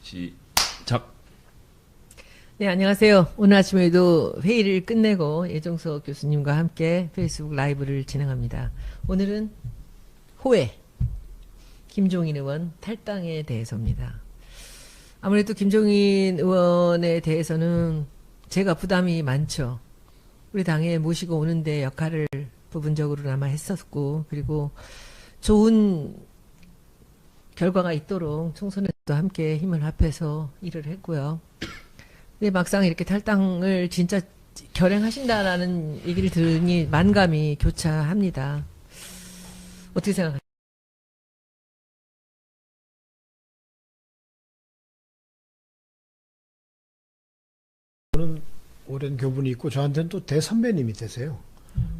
시작. 네, 안녕하세요. 오늘 아침에도 회의를 끝내고 예종석 교수님과 함께 페이스북 라이브를 진행합니다. 오늘은 호회, 김종인 의원 탈당에 대해서입니다. 아무래도 김종인 의원에 대해서는 제가 부담이 많죠. 우리 당에 모시고 오는데 역할을 부분적으로나마 했었고, 그리고 좋은 결과가 있도록 총선에도 함께 힘을 합해서 일을 했고요. 근데 막상 이렇게 탈당을 진짜 결행하신다라는 얘기를 들으니 만감이 교차합니다. 어떻게 생각하세요? 저는 오랜 교분이 있고 저한테는 또 대선배님이 되세요.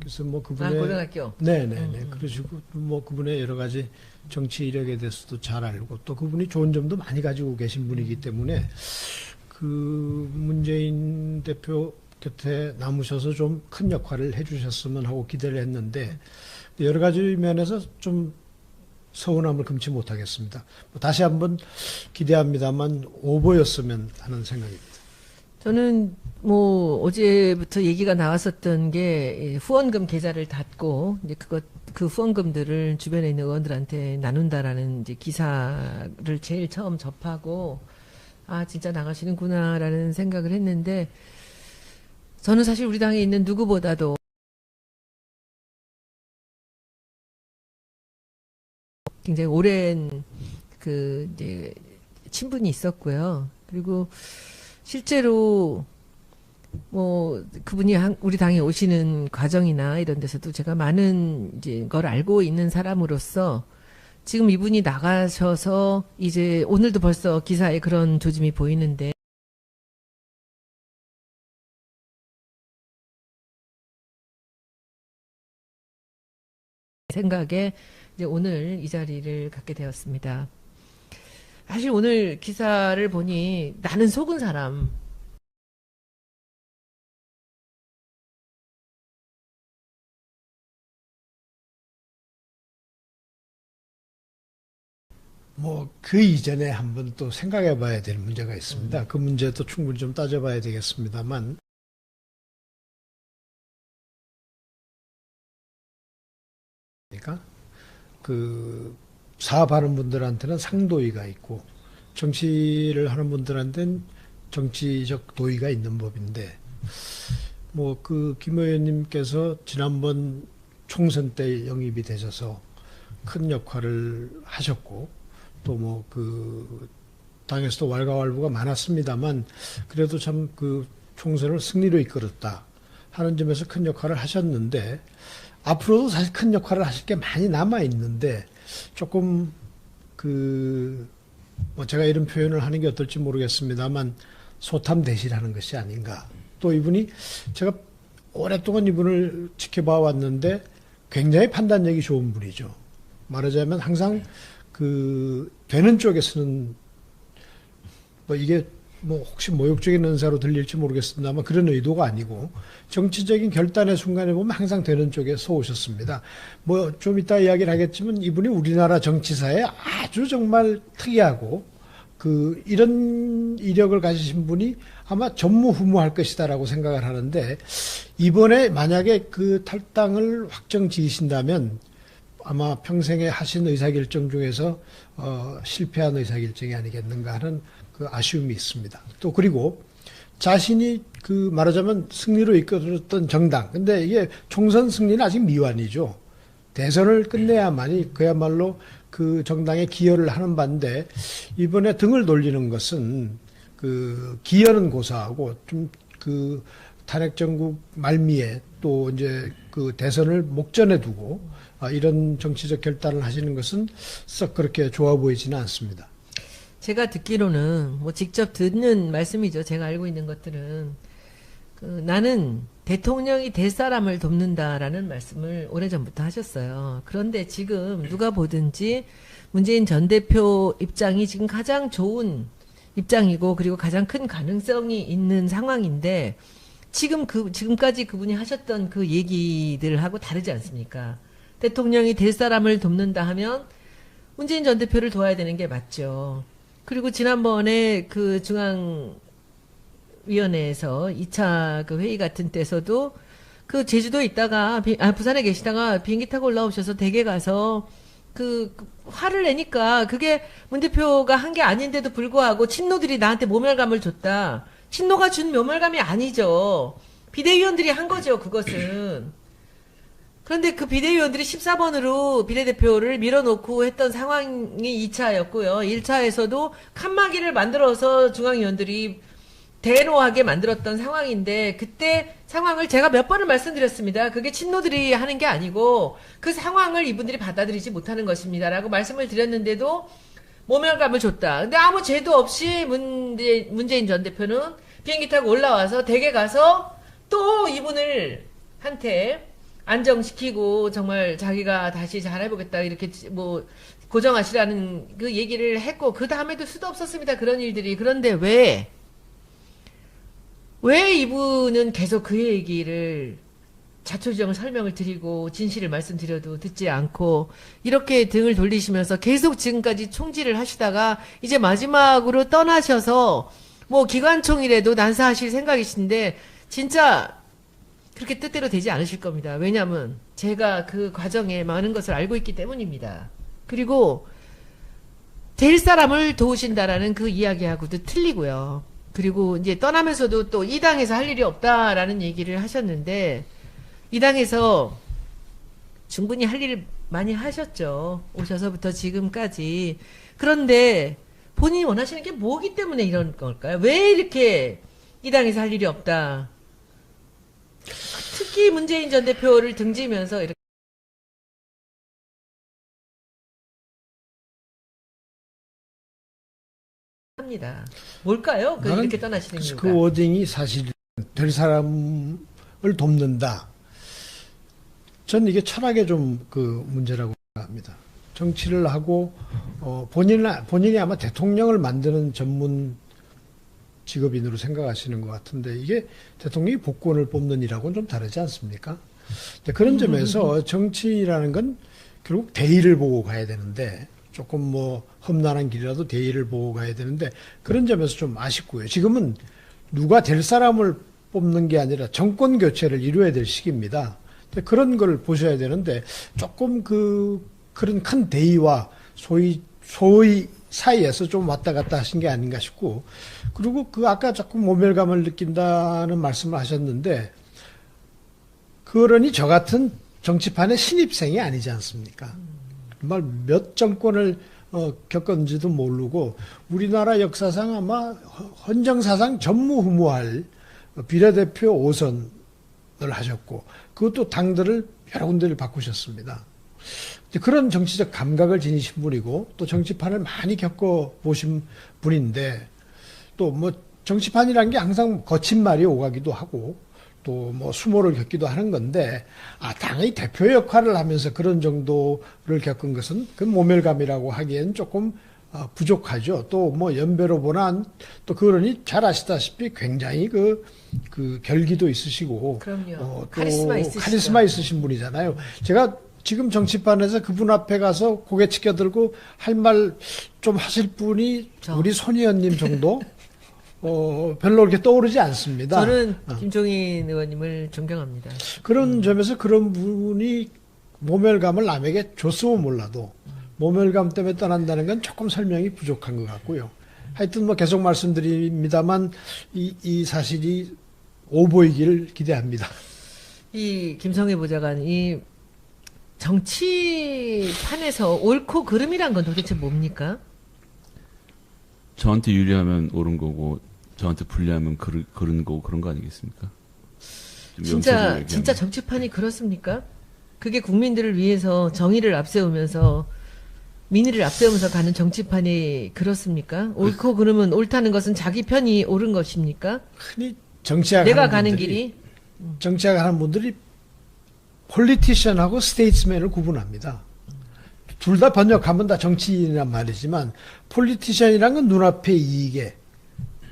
그래서 뭐 그분의 고등학교. 네네네 그러시고 뭐 그분의 여러 가지 정치 이력에 대해서도 잘 알고 또 그분이 좋은 점도 많이 가지고 계신 분이기 때문에 그 문재인 대표 곁에 남으셔서 좀 큰 역할을 해주셨으면 하고 기대를 했는데 여러 가지 면에서 좀 서운함을 금치 못하겠습니다. 뭐 다시 한번 기대합니다만 오버였으면 하는 생각입니다. 저는 뭐 어제부터 얘기가 나왔었던 게 후원금 계좌를 닫고 이제 그 후원금들을 주변에 있는 의원들한테 나눈다라는 이제 기사를 제일 처음 접하고 아 진짜 나가시는구나라는 생각을 했는데 저는 사실 우리 당에 있는 누구보다도 굉장히 오랜 그 이제 친분이 있었고요. 그리고 실제로 뭐 그분이 우리 당에 오시는 과정이나 이런 데서도 제가 많은 이제 걸 알고 있는 사람으로서 지금 이분이 나가셔서 이제 오늘도 벌써 기사에 그런 조짐이 보이는데 생각에 이제 오늘 이 자리를 갖게 되었습니다. 사실 오늘 기사를 보니 나는 속은 사람 뭐 그 이전에 한번 또 생각해 봐야 될 문제가 있습니다. 그 문제도 충분히 좀 따져봐야 되겠습니다만 그러니까 그 사업하는 분들한테는 상도의가 있고 정치를 하는 분들한테는 정치적 도의가 있는 법인데 뭐 그 김 의원님께서 지난번 총선 때 영입이 되셔서 큰 역할을 하셨고 또 뭐 그 당에서도 왈가왈부가 많았습니다만 그래도 참 그 총선을 승리로 이끌었다 하는 점에서 큰 역할을 하셨는데 앞으로도 사실 큰 역할을 하실 게 많이 남아 있는데 조금 그 뭐 제가 이런 표현을 하는 게 어떨지 모르겠습니다만 소탐대실하는 것이 아닌가. 또 이분이 제가 오랫동안 이분을 지켜봐 왔는데 굉장히 판단력이 좋은 분이죠. 말하자면 항상 그 되는 쪽에서는 뭐 이게 뭐 혹시 모욕적인 은사로 들릴지 모르겠습니다만 그런 의도가 아니고 정치적인 결단의 순간에 보면 항상 되는 쪽에 서 오셨습니다. 뭐 좀 이따 이야기를 하겠지만 이분이 우리나라 정치사에 아주 정말 특이하고 그 이런 이력을 가지신 분이 아마 전무후무할 것이다라고 생각을 하는데 이번에 만약에 그 탈당을 확정 지으신다면 아마 평생에 하신 의사결정 중에서 실패한 의사결정이 아니겠는가 하는 그 아쉬움이 있습니다. 또 그리고 자신이 그 말하자면 승리로 이끌었던 정당. 근데 이게 총선 승리는 아직 미완이죠. 대선을 끝내야만이 그야말로 그 정당에 기여를 하는 반대 이번에 등을 돌리는 것은 그 기여는 고사하고 좀 그 탄핵 정국 말미에 또 이제 그 대선을 목전에 두고 이런 정치적 결단을 하시는 것은 썩 그렇게 좋아 보이지는 않습니다. 제가 듣기로는 뭐 직접 듣는 말씀이죠. 제가 알고 있는 것들은 나는 대통령이 될 사람을 돕는다라는 말씀을 오래전부터 하셨어요. 그런데 지금 누가 보든지 문재인 전 대표 입장이 지금 가장 좋은 입장이고 그리고 가장 큰 가능성이 있는 상황인데 지금까지 그분이 하셨던 그 얘기들하고 다르지 않습니까? 대통령이 될 사람을 돕는다 하면 문재인 전 대표를 도와야 되는 게 맞죠. 그리고 지난번에 그 중앙위원회에서 2차 그 회의 같은 때서도 그 제주도에 있다가, 부산에 계시다가 비행기 타고 올라오셔서 댁에 가서 그 화를 내니까 그게 문 대표가 한 게 아닌데도 불구하고 친노들이 나한테 모멸감을 줬다. 친노가 준 모멸감이 아니죠. 비대위원들이 한 거죠, 그것은. 그런데 그 비대위원들이 14번으로 비례대표를 밀어놓고 했던 상황이 2차였고요. 1차에서도 칸막이를 만들어서 중앙위원들이 대노하게 만들었던 상황인데 그때 상황을 제가 몇 번을 말씀드렸습니다. 그게 친노들이 하는 게 아니고 그 상황을 이분들이 받아들이지 못하는 것입니다라고 말씀을 드렸는데도 모멸감을 줬다. 근데 아무 죄도 없이 문재인 전 대표는 비행기 타고 올라와서 댁에 가서 또 이분을 한테 안정시키고 정말 자기가 다시 잘해보겠다 이렇게 뭐 고정하시라는 그 얘기를 했고 그 다음에도 수도 없었습니다. 그런 일들이. 그런데 왜 이분은 계속 그 얘기를 자초지종 설명을 드리고 진실을 말씀드려도 듣지 않고 이렇게 등을 돌리시면서 계속 지금까지 총질을 하시다가 이제 마지막으로 떠나셔서 뭐 기관총이라도 난사하실 생각이신데 진짜 그렇게 뜻대로 되지 않으실 겁니다. 왜냐하면 제가 그 과정에 많은 것을 알고 있기 때문입니다. 그리고 될 사람을 도우신다라는 그 이야기하고도 틀리고요. 그리고 이제 떠나면서도 또 이 당에서 할 일이 없다라는 얘기를 하셨는데 이 당에서 충분히 할 일을 많이 하셨죠. 오셔서부터 지금까지. 그런데 본인이 원하시는 게 뭐기 때문에 이런 걸까요? 왜 이렇게 이 당에서 할 일이 없다. 특히 문재인 전 대표를 등지면서 이렇게 합니다. 뭘까요? 나는 이렇게 떠나시는 이유가. 그 워딩이 사실 될 사람을 돕는다. 전 이게 철학의 좀 그 문제라고 생각합니다. 정치를 하고 본인이 아마 대통령을 만드는 전문 직업인으로 생각하시는 것 같은데 이게 대통령이 복권을 뽑는 일하고는 좀 다르지 않습니까? 그런 점에서 정치라는 건 결국 대의를 보고 가야 되는데 조금 뭐 험난한 길이라도 대의를 보고 가야 되는데 그런 점에서 좀 아쉽고요. 지금은 누가 될 사람을 뽑는 게 아니라 정권 교체를 이루어야 될 시기입니다. 그런 걸 보셔야 되는데 조금 그런 큰 대의와 소위 사이에서 좀 왔다 갔다 하신 게 아닌가 싶고 그리고 아까 자꾸 모멸감을 느낀다는 말씀을 하셨는데 그러니 저 같은 정치판의 신입생이 아니지 않습니까? 정말 몇 정권을 겪었는지도 모르고 우리나라 역사상 아마 헌정사상 전무후무할 비례대표 5선을 하셨고 그것도 당들을 여러 군데를 바꾸셨습니다. 그런 정치적 감각을 지니신 분이고 또 정치판을 많이 겪어보신 분인데 또 뭐 정치판이라는 게 항상 거친 말이 오가기도 하고 또 뭐 수모를 겪기도 하는 건데 당의 대표 역할을 하면서 그런 정도를 겪은 것은 그 모멸감이라고 하기엔 조금 부족하죠. 또 뭐 연배로 보나 또 그러니 잘 아시다시피 굉장히 그 결기도 있으시고 그럼요. 또 카리스마 있으신 분이잖아요. 제가 지금 정치판에서 그분 앞에 가서 고개 치켜들고 할 말 좀 하실 분이 우리 손 의원님 정도 별로 그렇게 떠오르지 않습니다. 저는 김종인 의원님을 존경합니다. 그런 점에서 그런 분이 모멸감을 남에게 줬으면 몰라도 모멸감 때문에 떠난다는 건 조금 설명이 부족한 것 같고요. 하여튼 뭐 계속 말씀드립니다만 이 사실이 오보이기를 기대합니다. 이 김성애 보좌관 이 정치판에서 옳고 그름이란 건 도대체 뭡니까? 저한테 유리하면 옳은 거고 저한테 불리하면 그른 거고 그런 거 아니겠습니까? 진짜 정치판이 그렇습니까? 그게 국민들을 위해서 정의를 앞세우면서 민의를 앞세우면서 가는 정치판이 그렇습니까? 옳고 그름은 옳다는 것은 자기 편이 옳은 것입니까? 흔히 정치학 내가 가는 길이 정치학하는 분들이 폴리티션하고 스테이트스맨을 구분합니다. 둘 다 번역하면 다 정치인이란 말이지만 폴리티션이란 건 눈앞의 이익에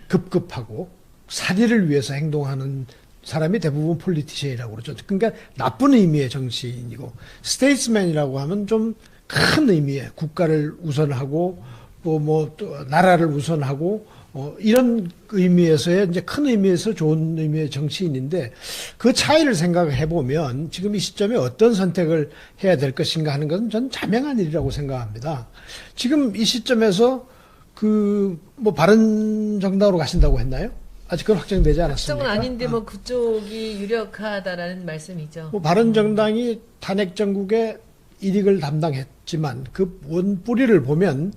급급하고 사리를 위해서 행동하는 사람이 대부분 폴리티션이라고 그러죠. 그러니까 나쁜 의미의 정치인이고 스테이트스맨이라고 하면 좀 큰 의미의 국가를 우선하고 또 나라를 우선하고 이런 의미에서의 이제 큰 의미에서 좋은 의미의 정치인인데 그 차이를 생각해 보면 지금 이 시점에 어떤 선택을 해야 될 것인가 하는 것은 전 자명한 일이라고 생각합니다. 지금 이 시점에서 바른정당으로 가신다고 했나요? 아직 그건 확정되지 않았습니까? 확정은 아닌데 뭐 그쪽이 유력하다라는 말씀이죠. 바른정당이 탄핵 정국의 일익을 담당했지만 그 원 뿌리를 보면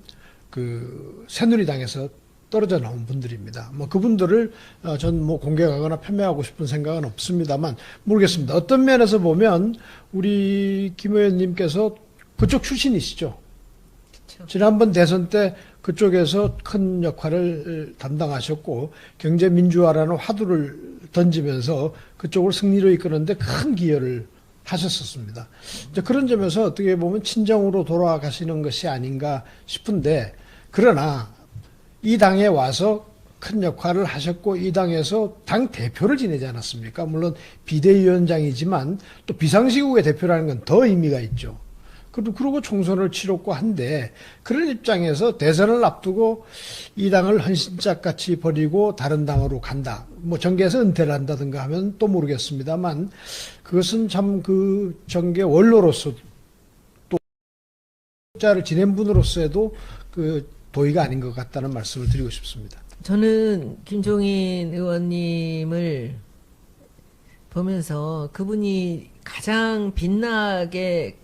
새누리당에서 떨어져 나온 분들입니다. 그분들을 전 공격하거나 폄훼하고 싶은 생각은 없습니다만 모르겠습니다. 어떤 면에서 보면 우리 김 의원님께서 그쪽 출신이시죠. 그쵸. 지난번 대선 때 그쪽에서 큰 역할을 담당하셨고 경제 민주화라는 화두를 던지면서 그쪽을 승리로 이끄는데 큰 기여를 하셨었습니다. 이제 그런 점에서 어떻게 보면 친정으로 돌아가시는 것이 아닌가 싶은데 그러나 이 당에 와서 큰 역할을 하셨고 이 당에서 당 대표를 지내지 않았습니까? 물론 비대위원장이지만 또 비상시국의 대표라는 건 더 의미가 있죠. 그리고 총선을 치렀고 한데 그런 입장에서 대선을 앞두고 이 당을 헌신짝같이 버리고 다른 당으로 간다. 정계에서 은퇴를 한다든가 하면 또 모르겠습니다만 그것은 참 그 정계 원로로서 또 자를 지낸 분으로서도 도의가 아닌 것 같다는 말씀을 드리고 싶습니다. 저는 김종인 의원님을 보면서 그분이 가장 빛나게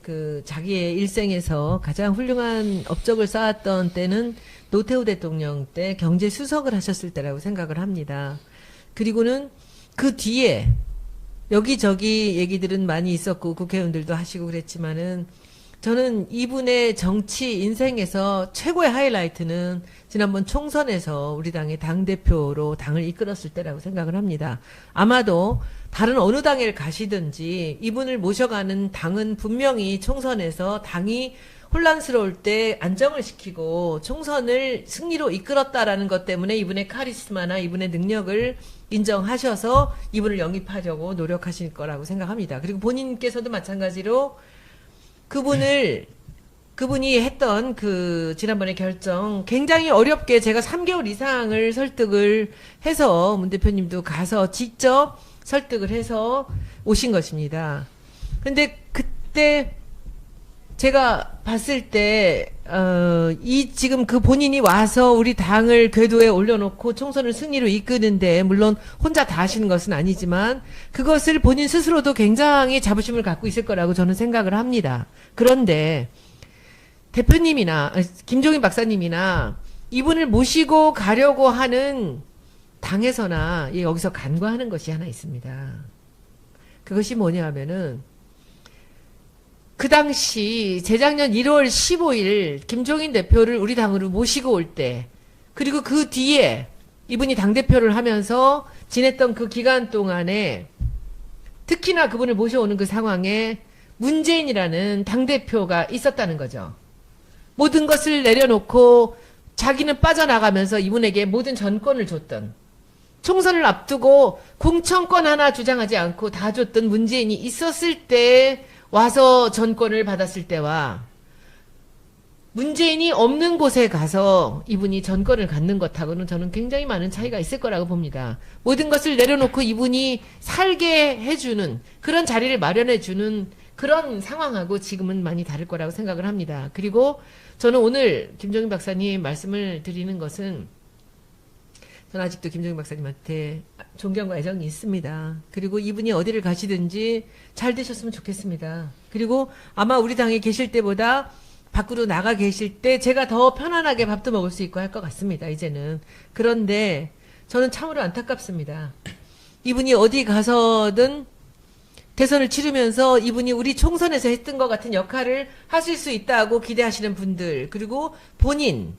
자기의 일생에서 가장 훌륭한 업적을 쌓았던 때는 노태우 대통령 때 경제 수석을 하셨을 때라고 생각을 합니다. 그리고는 그 뒤에 여기저기 얘기들은 많이 있었고 국회의원들도 하시고 그랬지만은 저는 이분의 정치 인생에서 최고의 하이라이트는 지난번 총선에서 우리 당의 당대표로 당을 이끌었을 때라고 생각을 합니다. 아마도 다른 어느 당에 가시든지 이분을 모셔가는 당은 분명히 총선에서 당이 혼란스러울 때 안정을 시키고 총선을 승리로 이끌었다라는 것 때문에 이분의 카리스마나 이분의 능력을 인정하셔서 이분을 영입하려고 노력하실 거라고 생각합니다. 그리고 본인께서도 마찬가지로 그분이 했던 지난번에 결정 굉장히 어렵게 제가 3개월 이상을 설득을 해서 문 대표님도 가서 직접 설득을 해서 오신 것입니다. 근데 그때 제가 봤을 때, 지금 본인이 와서 우리 당을 궤도에 올려놓고 총선을 승리로 이끄는데, 물론 혼자 다 하시는 것은 아니지만, 그것을 본인 스스로도 굉장히 자부심을 갖고 있을 거라고 저는 생각을 합니다. 그런데, 대표님이나, 김종인 박사님이나, 이분을 모시고 가려고 하는 당에서나, 여기서 간과하는 것이 하나 있습니다. 그것이 뭐냐 하면은, 그 당시 재작년 1월 15일 김종인 대표를 우리 당으로 모시고 올 때 그리고 그 뒤에 이분이 당대표를 하면서 지냈던 그 기간 동안에 특히나 그분을 모셔오는 그 상황에 문재인이라는 당대표가 있었다는 거죠. 모든 것을 내려놓고 자기는 빠져나가면서 이분에게 모든 전권을 줬던 총선을 앞두고 공천권 하나 주장하지 않고 다 줬던 문재인이 있었을 때 와서 전권을 받았을 때와 문재인이 없는 곳에 가서 이분이 전권을 갖는 것하고는 저는 굉장히 많은 차이가 있을 거라고 봅니다. 모든 것을 내려놓고 이분이 살게 해주는 그런 자리를 마련해주는 그런 상황하고 지금은 많이 다를 거라고 생각을 합니다. 그리고 저는 오늘 김종인 박사님 말씀을 드리는 것은 저는 아직도 김종인 박사님한테 존경과 애정이 있습니다. 그리고 이분이 어디를 가시든지 잘 되셨으면 좋겠습니다. 그리고 아마 우리 당에 계실 때보다 밖으로 나가 계실 때 제가 더 편안하게 밥도 먹을 수 있고 할 것 같습니다. 이제는. 그런데 저는 참으로 안타깝습니다. 이분이 어디 가서든 대선을 치르면서 이분이 우리 총선에서 했던 것 같은 역할을 하실 수 있다고 기대하시는 분들 그리고 본인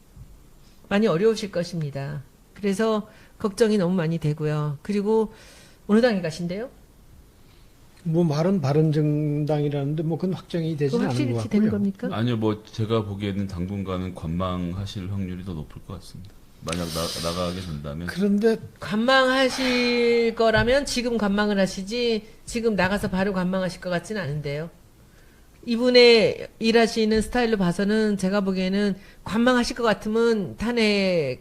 많이 어려우실 것입니다. 그래서 걱정이 너무 많이 되고요. 그리고 어느 당에 가신대요? 말은 바른정당이라는데 그건 확정이 되지는 않은 것 확실히 같고요. 되는 겁니까? 아니요, 제가 보기에는 당분간은 관망하실 확률이 더 높을 것 같습니다. 만약 나가게 된다면. 그런데 관망하실 거라면 지금 관망을 하시지 지금 나가서 바로 관망하실 것 같지는 않은데요. 이분의 일하시는 스타일로 봐서는 제가 보기에는 관망하실 것 같으면 탄핵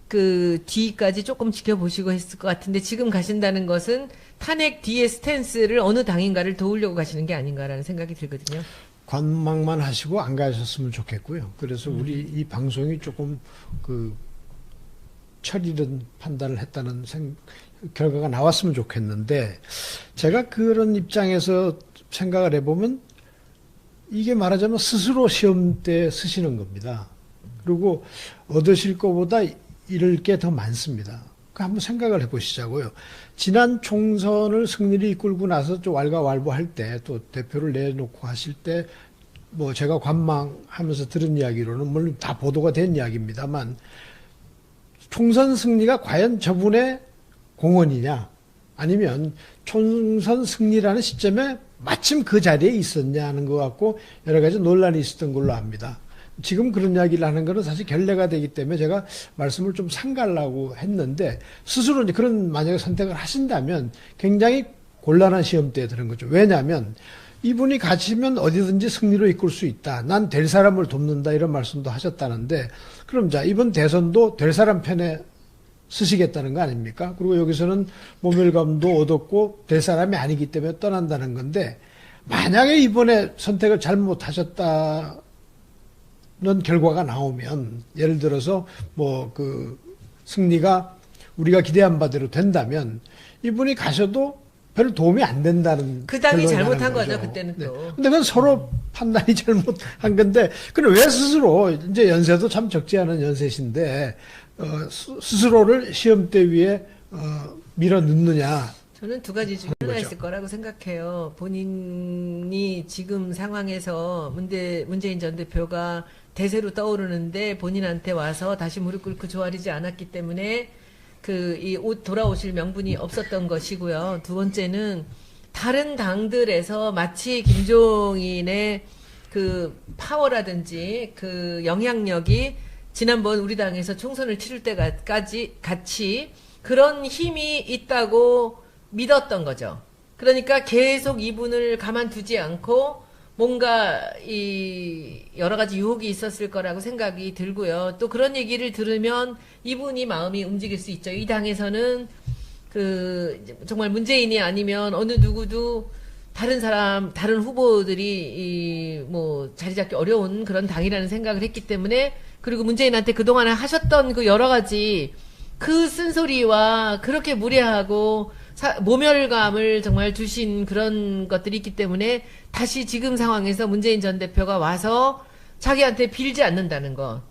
그 뒤까지 조금 지켜보시고 했을 것 같은데 지금 가신다는 것은 탄핵 뒤의 스탠스를 어느 당인가를 도우려고 가시는 게 아닌가라는 생각이 들거든요. 관망만 하시고 안 가셨으면 좋겠고요. 그래서 우리 이 방송이 조금 그 철이른 판단을 했다는 결과가 나왔으면 좋겠는데 제가 그런 입장에서 생각을 해보면 이게 말하자면 스스로 시험대에 쓰시는 겁니다. 그리고 얻으실 것보다 잃을 게 더 많습니다. 한번 생각을 해보시자고요. 지난 총선을 승리를 이끌고 나서 좀 왈가왈부할 때 또 대표를 내놓고 하실 때 뭐 제가 관망하면서 들은 이야기로는 물론 다 보도가 된 이야기입니다만 총선 승리가 과연 저분의 공헌이냐 아니면 총선 승리라는 시점에 마침 그 자리에 있었냐는 것 같고 여러 가지 논란이 있었던 걸로 압니다. 지금 그런 이야기를 하는 거는 사실 결례가 되기 때문에 제가 말씀을 좀 삼가려고 했는데 스스로 이제 그런 만약에 선택을 하신다면 굉장히 곤란한 시험대에 드는 거죠. 왜냐하면 이분이 가시면 어디든지 승리로 이끌 수 있다. 난 될 사람을 돕는다 이런 말씀도 하셨다는데 그럼 자 이번 대선도 될 사람 편에 쓰시겠다는 거 아닙니까? 그리고 여기서는 모멸감도 얻었고 될 사람이 아니기 때문에 떠난다는 건데 만약에 이번에 선택을 잘못하셨다 는 결과가 나오면 예를 들어서 뭐 그 승리가 우리가 기대한 바대로 된다면 이분이 가셔도 별 도움이 안 된다는 그 당이 결론이 잘못한 나는 거죠 그때는 또. 네. 근데 그건 서로 판단이 잘못한 건데 그럼 왜 스스로 이제 연세도 참 적지 않은 연세신데 스스로를 시험대 위에 밀어 넣느냐? 저는 두 가지 중에 하나 있을 거라고 생각해요. 본인이 지금 상황에서 문재인 전 대표가 대세로 떠오르는데 본인한테 와서 다시 무릎 꿇고 조아리지 않았기 때문에 이 옷 돌아오실 명분이 없었던 것이고요. 두 번째는 다른 당들에서 마치 김종인의 그 파워라든지 그 영향력이 지난번 우리 당에서 총선을 치를 때까지 같이 그런 힘이 있다고 믿었던 거죠. 그러니까 계속 이분을 가만두지 않고 뭔가 여러 가지 유혹이 있었을 거라고 생각이 들고요. 또 그런 얘기를 들으면 이분이 마음이 움직일 수 있죠. 이 당에서는 정말 문재인이 아니면 어느 누구도 다른 후보들이 뭐 자리 잡기 어려운 그런 당이라는 생각을 했기 때문에 그리고 문재인한테 그동안 하셨던 그 여러 가지 그 쓴소리와 그렇게 무례하고 모멸감을 정말 주신 그런 것들이 있기 때문에 다시 지금 상황에서 문재인 전 대표가 와서 자기한테 빌지 않는다는 것.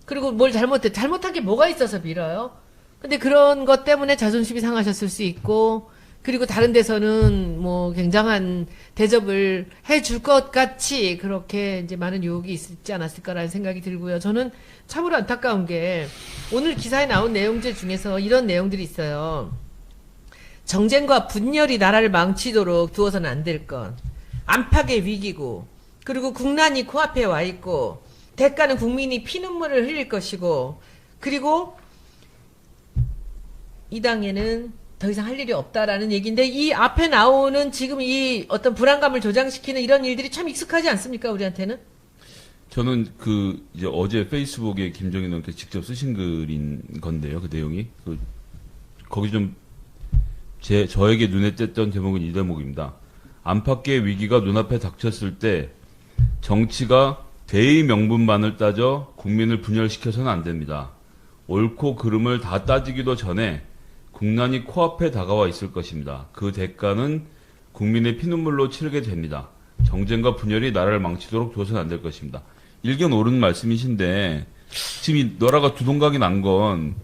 그리고 뭘 잘못한 게 뭐가 있어서 빌어요? 근데 그런 것 때문에 자존심이 상하셨을 수 있고, 그리고 다른 데서는 뭐 굉장한 대접을 해줄 것 같이 그렇게 이제 많은 유혹이 있지 않았을까라는 생각이 들고요. 저는 참으로 안타까운 게 오늘 기사에 나온 내용들 중에서 이런 내용들이 있어요. 정쟁과 분열이 나라를 망치도록 두어서는 안 될 것. 안팎의 위기고, 그리고 국난이 코앞에 와 있고, 대가는 국민이 피눈물을 흘릴 것이고, 그리고 이 당에는 더 이상 할 일이 없다라는 얘기인데, 이 앞에 나오는 지금 이 어떤 불안감을 조장시키는 이런 일들이 참 익숙하지 않습니까, 우리한테는? 저는 이제 어제 페이스북에 김정인 의원께서 직접 쓰신 글인 건데요, 그 내용이. 거기 좀 저에게 눈에 띄었던 제목은 이 대목입니다. 안팎의 위기가 눈앞에 닥쳤을 때 정치가 대의 명분만을 따져 국민을 분열시켜서는 안 됩니다. 옳고 그름을 다 따지기도 전에 국난이 코앞에 다가와 있을 것입니다. 그 대가는 국민의 피눈물로 치르게 됩니다. 정쟁과 분열이 나라를 망치도록 두어서는 안 될 것입니다. 일견 옳은 말씀이신데 지금 이 나라가 두동강이 난 건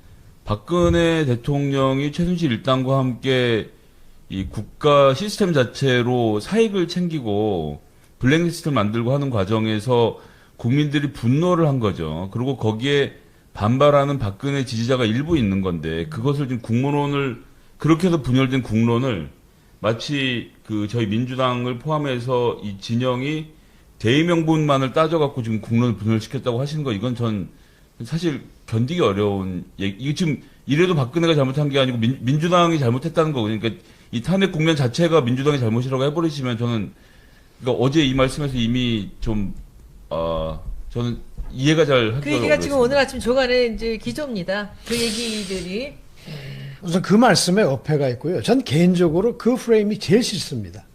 박근혜 대통령이 최순실 일당과 함께 이 국가 시스템 자체로 사익을 챙기고 블랙리스트를 만들고 하는 과정에서 국민들이 분노를 한 거죠. 그리고 거기에 반발하는 박근혜 지지자가 일부 있는 건데 그것을 지금 국론을 그렇게 해서 분열된 국론을 마치 저희 민주당을 포함해서 이 진영이 대의명분만을 따져갖고 지금 국론을 분열시켰다고 하시는 거 이건 전 사실 견디기 어려운 얘기. 이게 지금 이래도 박근혜가 잘못한 게 아니고 민주당이 잘못했다는 거거든요. 그러니까 이 탄핵 국면 자체가 민주당의 잘못이라고 해버리시면 저는 그러니까 어제 이 말씀에서 이미 좀 저는 이해가 잘 하기가 그 얘기가 지금 오늘 아침 조간에 이제 기조입니다. 그 얘기들이. 우선 그 말씀에 어폐가 있고요. 전 개인적으로 그 프레임이 제일 싫습니다.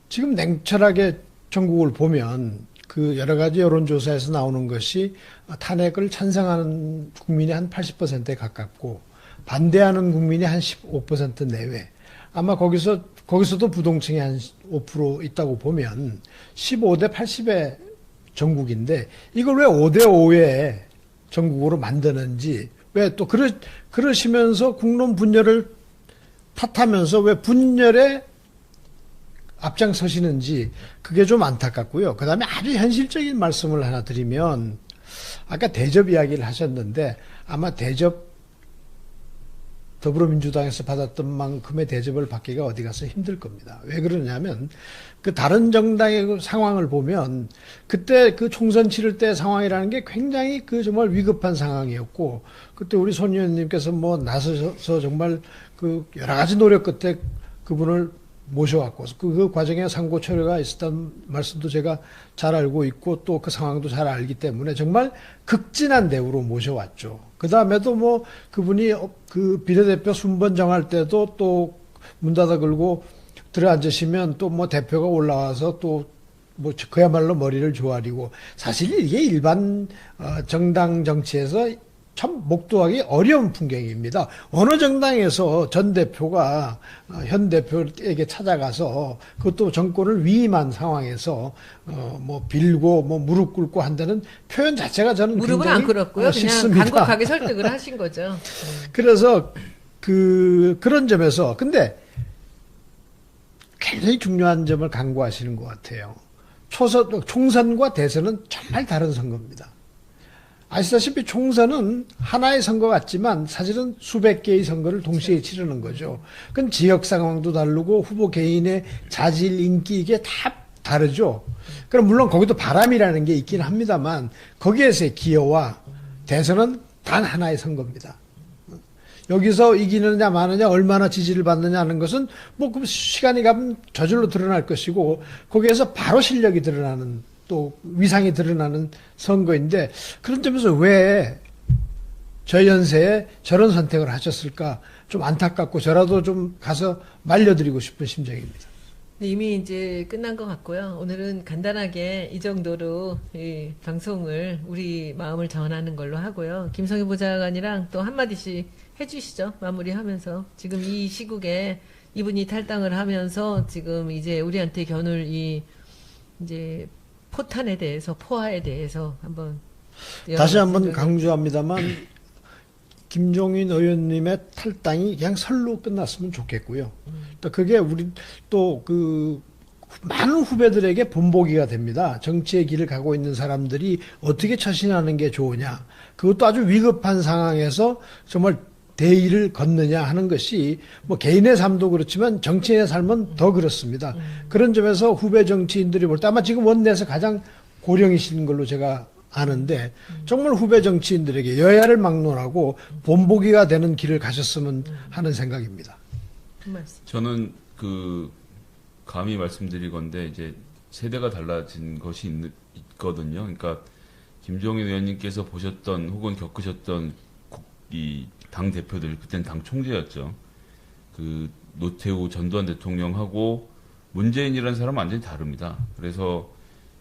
지금 냉철하게 전국을 보면 그 여러 가지 여론조사에서 나오는 것이 탄핵을 찬성하는 국민이 한 80%에 가깝고 반대하는 국민이 한 15% 내외. 아마 거기서도 부동층이 한 5% 있다고 보면 15대 80의 전국인데 이걸 왜 5대 5의 전국으로 만드는지 왜 또 그러시면서 국론 분열을 탓하면서 왜 분열에 앞장서시는지 그게 좀 안타깝고요. 그 다음에 아주 현실적인 말씀을 하나 드리면 아까 대접 이야기를 하셨는데 아마 대접 더불어민주당에서 받았던 만큼의 대접을 받기가 어디 가서 힘들 겁니다. 왜 그러냐면 그 다른 정당의 그 상황을 보면 그때 그 총선 치를 때 상황이라는 게 굉장히 그 정말 위급한 상황이었고 그때 우리 손 의원님께서 뭐 나서서 정말 그 여러 가지 노력 끝에 그분을 모셔왔고 그 과정에 상고 처리가 있었다는 말씀도 제가 잘 알고 있고 또 그 상황도 잘 알기 때문에 정말 극진한 대우로 모셔왔죠. 그 다음에도 뭐 그분이 그 비례대표 순번 정할 때도 또 문 닫아 걸고 들어앉으시면 또 뭐 대표가 올라와서 또 뭐 그야말로 머리를 조아리고 사실 이게 일반 정당 정치에서 참 목도하기 어려운 풍경입니다. 어느 정당에서 전 대표가 현 대표에게 찾아가서 그것도 정권을 위임한 상황에서 뭐 빌고 뭐 무릎 꿇고 한다는 표현 자체가 저는 무릎은 안 꿇었고요. 그냥 싫습니다. 간곡하게 설득을 하신 거죠. 그래서 그런 점에서 근데 굉장히 중요한 점을 강구하시는 것 같아요. 총선과 대선은 정말 다른 선거입니다. 아시다시피 총선은 하나의 선거 같지만 사실은 수백 개의 선거를 동시에 치르는 거죠. 그건 지역 상황도 다르고 후보 개인의 자질, 인기 이게 다 다르죠. 그럼 물론 거기도 바람이라는 게 있긴 합니다만 거기에서의 기여와 대선은 단 하나의 선거입니다. 여기서 이기느냐 마느냐 얼마나 지지를 받느냐 하는 것은 뭐 그 시간이 가면 저절로 드러날 것이고 거기에서 바로 실력이 드러나는 또 위상이 드러나는 선거인데 그런 점에서 왜 저 연세에 저런 선택을 하셨을까 좀 안타깝고 저라도 좀 가서 말려드리고 싶은 심정입니다. 이미 이제 끝난 것 같고요. 오늘은 간단하게 이 정도로 이 방송을 우리 마음을 전하는 걸로 하고요. 김성희 보좌관이랑 또 한마디씩 해주시죠. 마무리하면서 지금 이 시국에 이분이 탈당을 하면서 지금 이제 우리한테 겨눌 이 이제 포탄에 대해서 포화에 대해서 한번 다시 한번 강조합니다만 김종인 의원님의 탈당이 그냥 설로 끝났으면 좋겠고요. 또 그게 우리 또 그 많은 후배들에게 본보기가 됩니다. 정치의 길을 가고 있는 사람들이 어떻게 처신하는 게 좋으냐. 그것도 아주 위급한 상황에서 정말 대의를 걷느냐 하는 것이 뭐 개인의 삶도 그렇지만 정치인의 삶은 더 그렇습니다. 그런 점에서 후배 정치인들이 볼 때 아마 지금 원내에서 가장 고령이신 걸로 제가 아는데 정말 후배 정치인들에게 여야를 막론하고 본보기가 되는 길을 가셨으면 하는 생각입니다. 저는 감히 말씀드리건데 이제 세대가 달라진 것이 있거든요. 그러니까 김종인 의원님께서 보셨던 혹은 겪으셨던 이 당 대표들 그때는 당 총재였죠. 그 노태우 전두환 대통령하고 문재인이라는 사람은 완전히 다릅니다. 그래서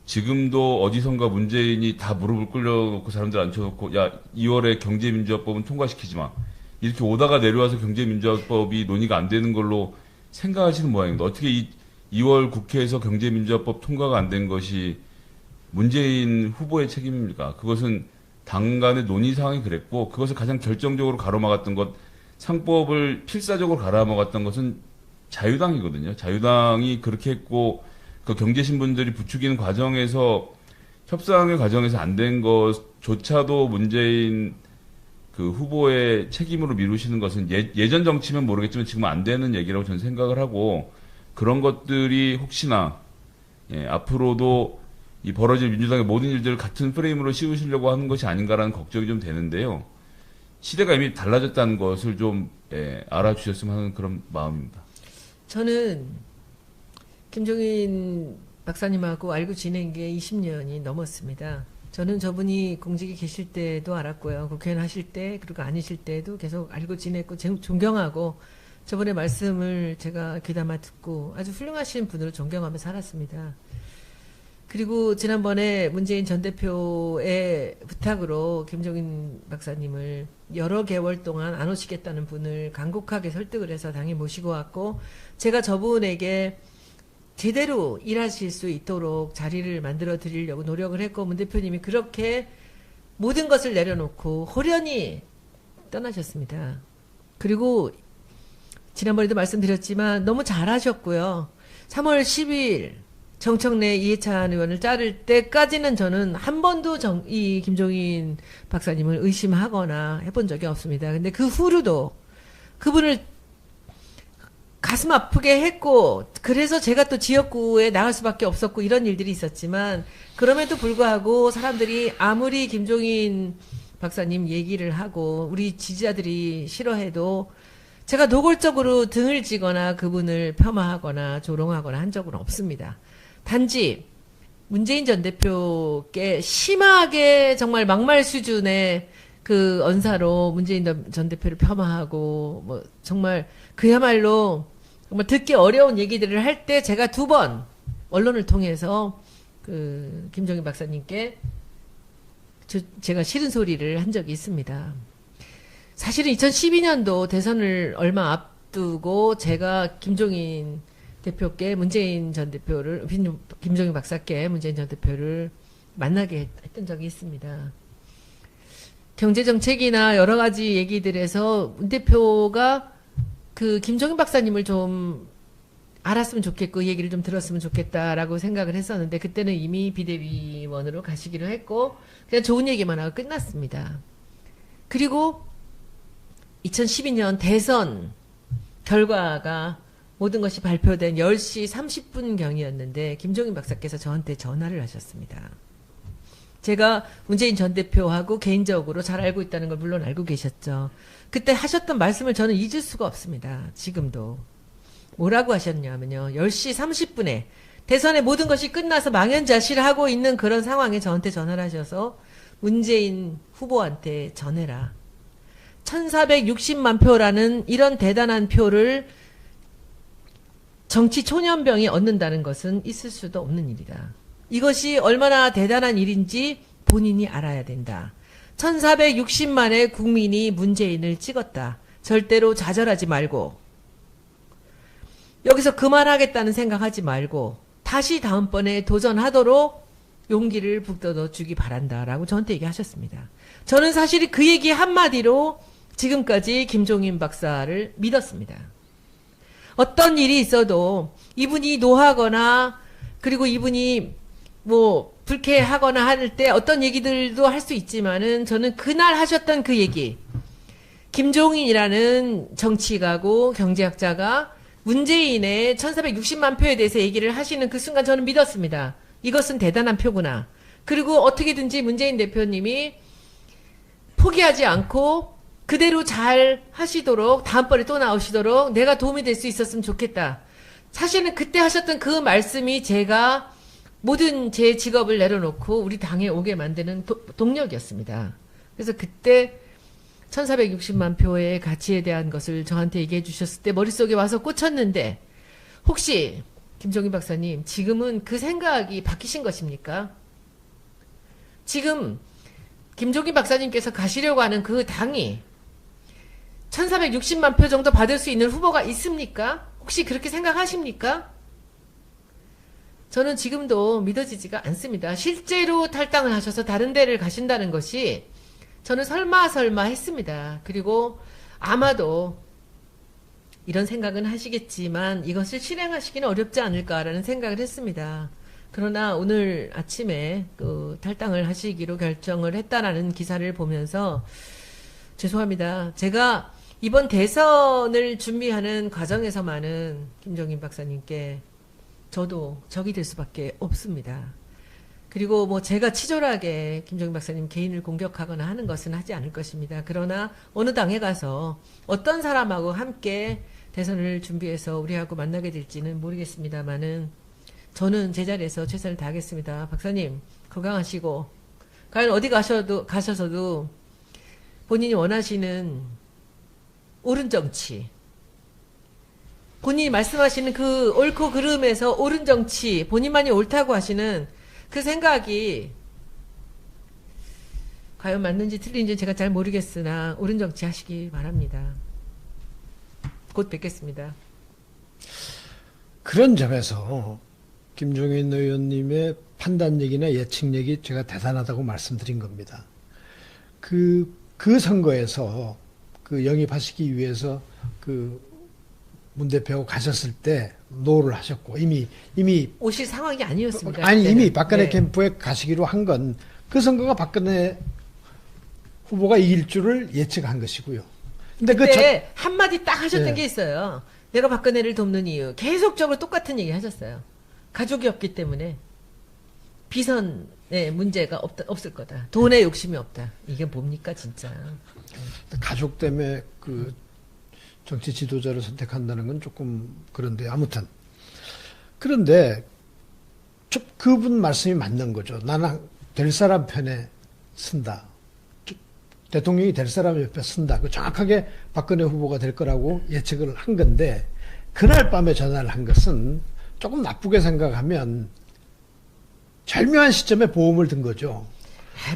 지금도 어디선가 문재인이 다 무릎을 꿇려놓고 사람들 앉혀놓고 야 2월에 경제민주화법은 통과시키지 마 이렇게 오다가 내려와서 경제민주화법이 논의가 안 되는 걸로 생각하시는 모양입니다. 어떻게 2월 국회에서 경제민주화법 통과가 안 된 것이 문재인 후보의 책임입니까? 그것은 당 간의 논의 상황이 그랬고 그것을 가장 결정적으로 가로막았던 것 상법을 필사적으로 가로막았던 것은 자유당이거든요. 자유당이 그렇게 했고 그 경제신분들이 부추기는 과정에서 협상의 과정에서 안 된 것조차도 문재인 그 후보의 책임으로 미루시는 것은 예전 정치면 모르겠지만 지금 안 되는 얘기라고 저는 생각을 하고 그런 것들이 혹시나 앞으로도 이 벌어질 민주당의 모든 일들을 같은 프레임으로 씌우시려고 하는 것이 아닌가라는 걱정이 좀 되는데요. 시대가 이미 달라졌다는 것을 좀 알아주셨으면 하는 그런 마음입니다. 저는 김종인 박사님하고 알고 지낸 게 20년이 넘었습니다. 저는 저분이 공직에 계실 때도 알았고요. 국회의원 하실 때, 그리고 아니실 때도 계속 알고 지냈고, 존경하고, 저분의 말씀을 제가 귀담아 듣고 아주 훌륭하신 분으로 존경하며 살았습니다. 그리고 지난번에 문재인 전 대표의 부탁으로 김종인 박사님을 여러 개월 동안 안 오시겠다는 분을 간곡하게 설득을 해서 당에 모시고 왔고, 제가 저분에게 제대로 일하실 수 있도록 자리를 만들어 드리려고 노력을 했고, 문 대표님이 그렇게 모든 것을 내려놓고 호련히 떠나셨습니다. 그리고 지난번에도 말씀드렸지만 너무 잘하셨고요. 3월 10일 정청래 이해찬 의원을 자를 때까지는 저는 한 번도 이 김종인 박사님을 의심하거나 해본 적이 없습니다. 근데 그 후로도 그분을 가슴 아프게 했고, 그래서 제가 또 지역구에 나갈 수밖에 없었고, 이런 일들이 있었지만, 그럼에도 불구하고 사람들이 아무리 김종인 박사님 얘기를 하고, 우리 지지자들이 싫어해도, 제가 노골적으로 등을 지거나 그분을 폄하하거나 조롱하거나 한 적은 없습니다. 단지, 문재인 전 대표께 심하게 정말 막말 수준의 그 언사로 문재인 전 대표를 폄하하고, 뭐, 정말, 그야말로, 정말 듣기 어려운 얘기들을 할 때 제가 2번 언론을 통해서 그 김종인 박사님께 제가 싫은 소리를 한 적이 있습니다. 사실은 2012년도 대선을 얼마 앞두고 제가 김종인 대표께 문재인 전 대표를, 김종인 박사께 문재인 전 대표를 만나게 했던 적이 있습니다. 경제정책이나 여러 가지 얘기들에서 문 대표가 그 김종인 박사님을 좀 알았으면 좋겠고, 이 얘기를 좀 들었으면 좋겠다라고 생각을 했었는데, 그때는 이미 비대위원으로 가시기로 했고, 그냥 좋은 얘기만 하고 끝났습니다. 그리고 2012년 대선 결과가 모든 것이 발표된 10시 30분경이었는데 김종인 박사께서 저한테 전화를 하셨습니다. 제가 문재인 전 대표하고 개인적으로 잘 알고 있다는 걸 물론 알고 계셨죠. 그때 하셨던 말씀을 저는 잊을 수가 없습니다. 지금도. 뭐라고 하셨냐면요. 10시 30분에 대선의 모든 것이 끝나서 망연자실하고 있는 그런 상황에 저한테 전화를 하셔서 문재인 후보한테 전해라. 1460만 표라는 이런 대단한 표를 정치 초년병이 얻는다는 것은 있을 수도 없는 일이다. 이것이 얼마나 대단한 일인지 본인이 알아야 된다. 1460만의 국민이 문재인을 찍었다. 절대로 좌절하지 말고, 여기서 그만하겠다는 생각하지 말고 다시 다음번에 도전하도록 용기를 북돋워 주기 바란다라고 저한테 얘기하셨습니다. 저는 사실 그 얘기 한마디로 지금까지 김종인 박사를 믿었습니다. 어떤 일이 있어도 이분이 노하거나, 그리고 이분이 뭐 불쾌하거나 할 때 어떤 얘기들도 할 수 있지만은, 저는 그날 하셨던 그 얘기, 김종인이라는 정치가고 경제학자가 문재인의 1460만 표에 대해서 얘기를 하시는 그 순간 저는 믿었습니다. 이것은 대단한 표구나. 그리고 어떻게든지 문재인 대표님이 포기하지 않고 그대로 잘 하시도록, 다음번에 또 나오시도록 내가 도움이 될 수 있었으면 좋겠다. 사실은 그때 하셨던 그 말씀이 제가 모든 제 직업을 내려놓고 우리 당에 오게 만드는 동력이었습니다. 그래서 그때 1460만 표의 가치에 대한 것을 저한테 얘기해 주셨을 때 머릿속에 와서 꽂혔는데, 혹시 김종인 박사님 지금은 그 생각이 바뀌신 것입니까? 지금 김종인 박사님께서 가시려고 하는 그 당이 1460만 표 정도 받을 수 있는 후보가 있습니까? 혹시 그렇게 생각하십니까? 저는 지금도 믿어지지가 않습니다. 실제로 탈당을 하셔서 다른 데를 가신다는 것이 저는 설마 했습니다. 그리고 아마도 이런 생각은 하시겠지만 이것을 실행하시기는 어렵지 않을까라는 생각을 했습니다. 그러나 오늘 아침에 그 탈당을 하시기로 결정을 했다라는 기사를 보면서 죄송합니다. 제가 이번 대선을 준비하는 과정에서만은 김종인 박사님께 저도 적이 될 수밖에 없습니다. 그리고 뭐 제가 치졸하게 김종인 박사님 개인을 공격하거나 하는 것은 하지 않을 것입니다. 그러나 어느 당에 가서 어떤 사람하고 함께 대선을 준비해서 우리하고 만나게 될지는 모르겠습니다만은, 저는 제 자리에서 최선을 다하겠습니다. 박사님 건강하시고 과연 어디 가셔서도 본인이 원하시는 옳은 정치, 본인이 말씀하시는 그 옳고 그름에서 옳은 정치, 본인만이 옳다고 하시는 그 생각이 과연 맞는지 틀린지 제가 잘 모르겠으나 옳은 정치 하시기 바랍니다. 곧 뵙겠습니다. 그런 점에서 김종인 의원님의 판단력이나 예측력이 제가 대단하다고 말씀드린 겁니다. 그 선거에서 그 영입하시기 위해서 그 문 대표하고 가셨을 때 노를 하셨고 이미 오실 상황이 아니었습니다. 아니 그때는. 이미 박근혜 네. 캠프에 가시기로 한 건 그 선거가 박근혜 후보가 이길 줄을 예측한 것이고요. 근데 그때 한마디 딱 하셨던 네. 게 있어요. 내가 박근혜를 돕는 이유. 계속적으로 똑같은 얘기 하셨어요. 가족이 없기 때문에 비선의 문제가 없을 거다. 돈에 욕심이 없다. 이게 뭡니까 진짜. 가족 때문에 그 정치 지도자를 선택한다는 건 조금 그런데 아무튼 그런데 그분 말씀이 맞는 거죠. 나는 될 사람 편에 쓴다. 대통령이 될 사람 옆에 쓴다. 그 정확하게 박근혜 후보가 될 거라고 예측을 한 건데 그날 밤에 전화를 한 것은 조금 나쁘게 생각하면 절묘한 시점에 보험을 든 거죠.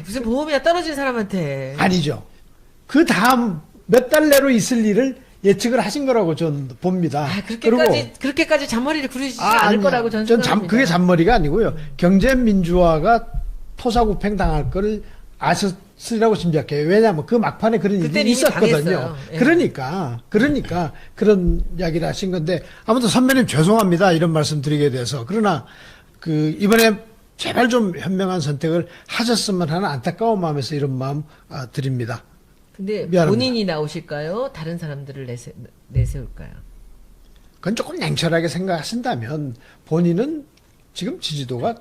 무슨 보험이야 떨어진 사람한테. 아니죠. 그 다음 몇 달 내로 있을 일을 예측을 하신 거라고 저는 봅니다. 그렇게까지 잔머리를 구르시지 않을 아니요. 거라고 저는 생각합니다. 그게 잔머리가 아니고요. 경제민주화가 토사구팽 당할 거를 아셨으리라고 짐작해요. 왜냐하면 그 막판에 그런 일이 그때는 이미 있었거든요. 당했어요. 예. 그러니까 그런 이야기를 하신 건데 아무튼 선배님 죄송합니다. 이런 말씀 드리게 돼서. 그러나 이번에 제발 좀 현명한 선택을 하셨으면 하는 안타까운 마음에서 이런 마음 드립니다. 근데 미안합니다. 본인이 나오실까요? 다른 사람들을 내세울까요? 그건 조금 냉철하게 생각하신다면 본인은 지금 지지도가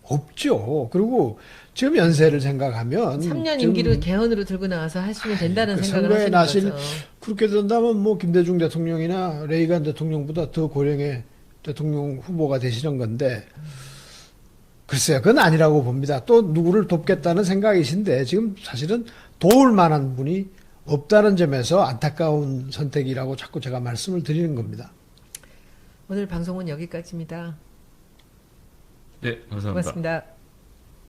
없죠. 그리고 지금 연세를 생각하면 3년 지금 임기를 개헌으로 들고 나와서 하시면 된다는 그 생각을 선거에 하시는 나실 거죠. 그렇게 된다면 뭐 김대중 대통령이나 레이간 대통령보다 더 고령의 대통령 후보가 되시는 건데 글쎄요. 그건 아니라고 봅니다. 또 누구를 돕겠다는 생각이신데 지금 사실은 도울 만한 분이 없다는 점에서 안타까운 선택이라고 자꾸 제가 말씀을 드리는 겁니다. 오늘 방송은 여기까지입니다. 네, 감사합니다. 고맙습니다.